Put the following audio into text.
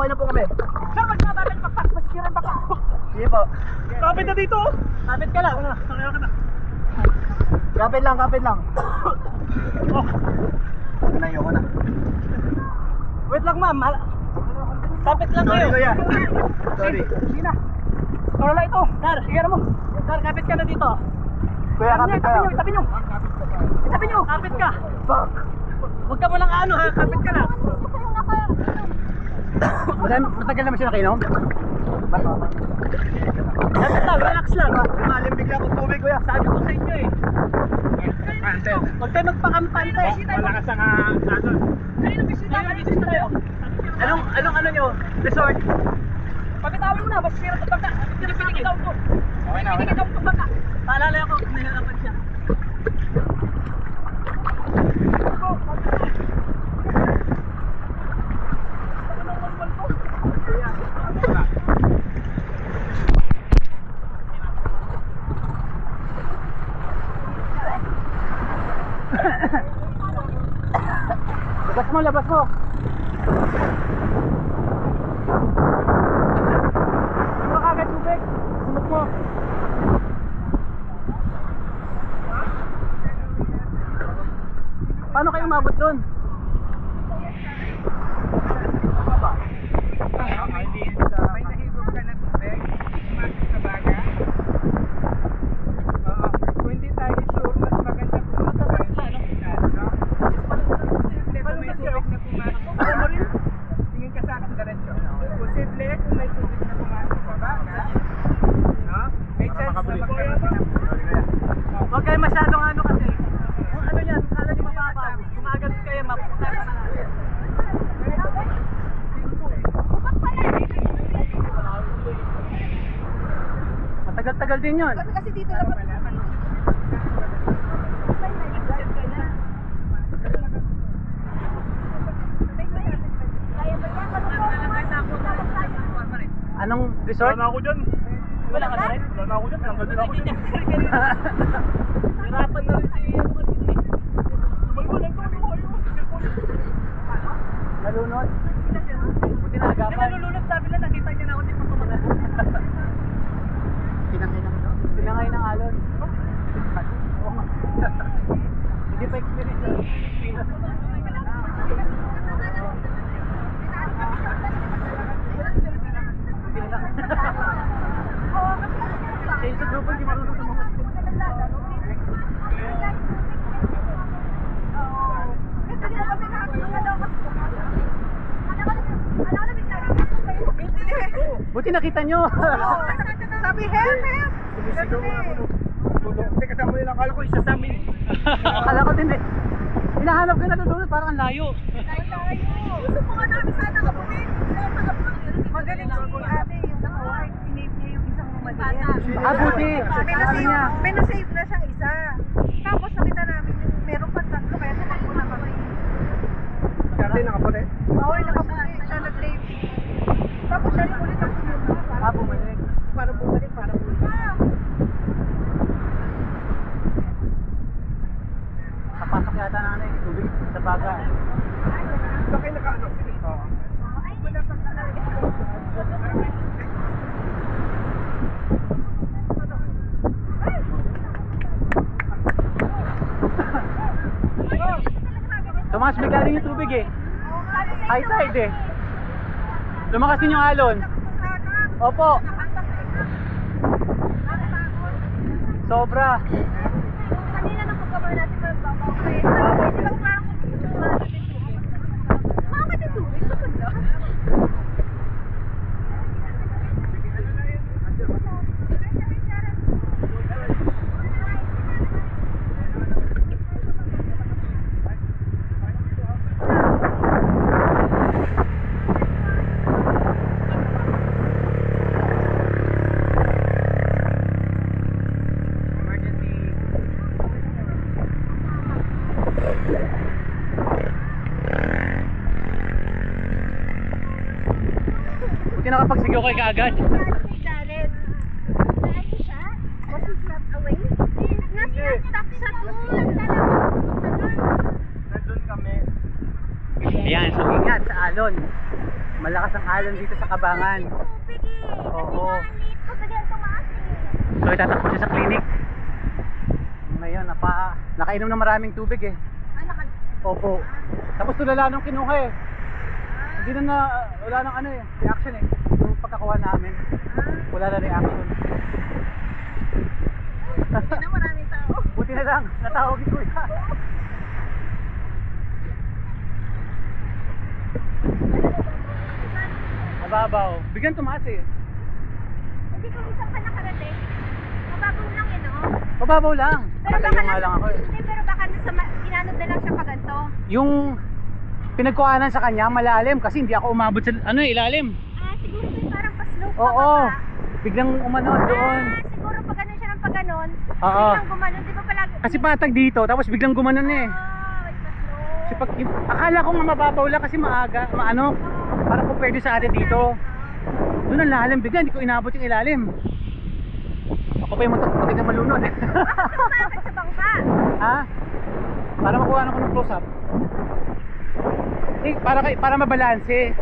okay na po kami. Sir, magkabagay pa. Masisiran pa ka. Sige po. Kapit na dito. Kapit ka lang. Kaya ka na. Kapit lang, kapit lang. Oh. Nalayo ko na. Wait lang ma'am. Kapit lang Sorry kayo. kuya. Sorry. Sige na. Wala ito. Sir, sige na mo. Sir, kapit ka na dito. Kuya, kapit kayo. Itabi nyo. Itabi nyo. Kapit ka. Fuck. Huwag ka mo lang ano ha. Kapit ka na. Matagal naman siya nakainom? Kapit lang. Relax lang. Lumalim bigla akong tubig kuya. Sabi ko sa inyo eh. Huwag tayo magpakampante. Malakas ang ano. Kanino bisita tayo? Anong ano nyo? Resort? Pagkatawin mo na, masisira ito bangka. Pinipinigidaw ko. Okay na. Pinipinigidaw ko bangka. Paalala ako, nilalapan siya. Labas mo, labas mo. Ano kagad tubig? Sunod mo. Paano kayo umabot doon? May nahibog ka na tubig, pumasok sa baga. Kung hindi tayo sure, mas maganda pumunta tayo sa itaas, no? Posible kung may tubig na pumasok. Tingin ka sa akin diretso. Posible kung may tubig na pumasok sa baga, no? May chance na magkaroon ka ng Huwag kayo masyadong ano kasi. Kung ano yan, kala nyo mababaw. Kumagal kayo, mapupunta ka na natin. Matagal-tagal din yun. Kasi dito lang Anong resort? Wala na ako dyan. Wala ka na rin? Wala na ako dyan. Tanggal din ako dyan. Hirapan na rin si ano kanina eh. Tumalbo lang ko kayo. Nalunod? Buti na agapan. Hindi nalulunod, sabi lang nakita niya na ako di pa tumagal. Tinangay ng alon. Hindi pa experience yun. Kaya sa grupo hindi marunong tumakot. Buti nakita nyo. Sabi, help, help! Sumisigaw nga ako nung tulong. Hindi kasama nila. Akala ko isa sa amin. Akala ko din eh. Hinahanap ko na doon, parang ang layo. Gusto ko nga namin sana kapunin. Magaling si ate yung white. Sinave niya yung isang maliit. Ah, buti. May nasave na siyang isa. Tapos nakita namin yung meron pa tatlo kaya tumakbo na kami. Si ate nakaputi. Oo, nakapunin siya nag-save. Tapos siya ulit ang pumunta. Ah, bumalik. Para bumalik, para bumalik. Kapasok yata na ano eh, tubig sa baga. Sa kayo nakaano? Oo. Tumakas bigla rin yung tubig eh. High tide eh. Lumakas din yung alon. Opo. Sobra. Kanina nang pagkabar natin magbabaw kayo. Di ba parang mama din tubig? Bakit ba? Buti nakapagsigaw kayo kaagad. Jared. Ano siya? Was he swept away? Stuck sa tulad talaga. Nandun kami. Ayan, so ingat sa alon. Malakas ang alon dito sa Kabangan. Tubig eh. Oo. Kasi nga, tubig ang tumaas eh. So itatakbo siya sa clinic. Ngayon, nakainom na maraming tubig eh. Opo. Tapos tulala nung kinuha eh. Hindi wala nang ano eh, reaction eh. Yung pagkakuha namin, wala na reaction. Hindi na maraming tao. Buti na lang, natawag ko kuya. Mababaw. Bigyan tumaas eh. Hindi kung isang ka nakarating, mababaw lang yun, no? Mababaw lang. Pero Nakatayo baka nga lang ako eh. Hindi, pero baka inanod na lang siya pa ganito. Yung pinagkuhanan sa kanya malalim kasi hindi ako umabot sa ilalim. Siguro ito yung parang pa-slope pa Oo. baba. Biglang umano doon. Siguro pag ganun siya ng pag ganun, Oo. biglang gumanon, di ba palagi? Kasi patag dito tapos biglang gumanon eh. May pa-slope. Kasi akala ko nga mababaw lang kasi maaga, parang po pwede sa atin dito. Doon ang lalim, bigla hindi ko inabot yung ilalim. Ako pa yung matik na malunod. Bakit sa bangka? Ha? Para makuha ko ng close up. Para mabalanse.